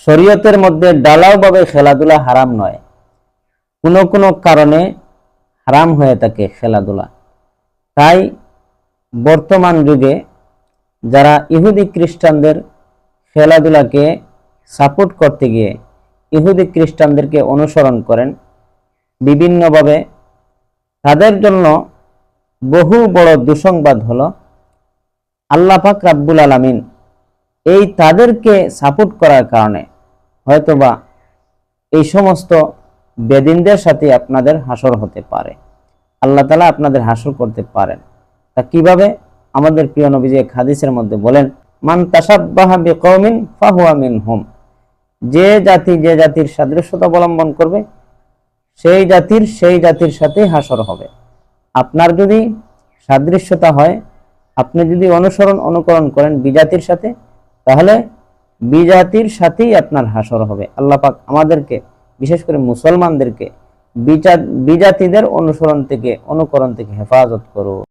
শরীয়তের মধ্যে ঢালাওভাবে খেলাধুলা হারাম নয়, কোনো কোনো কারণে হারাম হয়ে থাকে খেলাধুলা। তাই বর্তমান যুগে যারা ইহুদি খ্রিস্টানদের খেলাধুলাকে সাপোর্ট করতে গিয়ে ইহুদি খ্রিস্টানদেরকে অনুসরণ করেন বিভিন্নভাবে, তাদের জন্য বহু বড় দুঃসংবাদ হলো আল্লাহ পাক রাব্বুল আলামিন এই তাদেরকে সাপোর্ট করার কারণে হয়তোবা এই সমস্ত বেদিনদের সাথে আপনাদের হাসর হতে পারে, আল্লাহ তাআলা আপনাদের হাসর করতে পারেন। তা কিভাবে? আমাদের প্রিয় নবীজি এক হাদিসের মধ্যে বলেন, মান তাশাব্বাহা বিকওমিন ফাহুয়া মিনহুম, যে জাতির সাদৃশ্যতা অবলম্বন করবে সেই জাতির সাথে হাসর হবে। আপনার যদি সাদৃশ্যতা হয়, আপনি যদি অনুকরণ করেন বিজাতির সাথে, তাহলে বিজাতির সাথেই আপনার হাসর হবে। আল্লাহ পাক আমাদেরকে, বিশেষ করে মুসলমানদেরকে বিজাতিদের অনুকরণ থেকে হেফাজত করুন।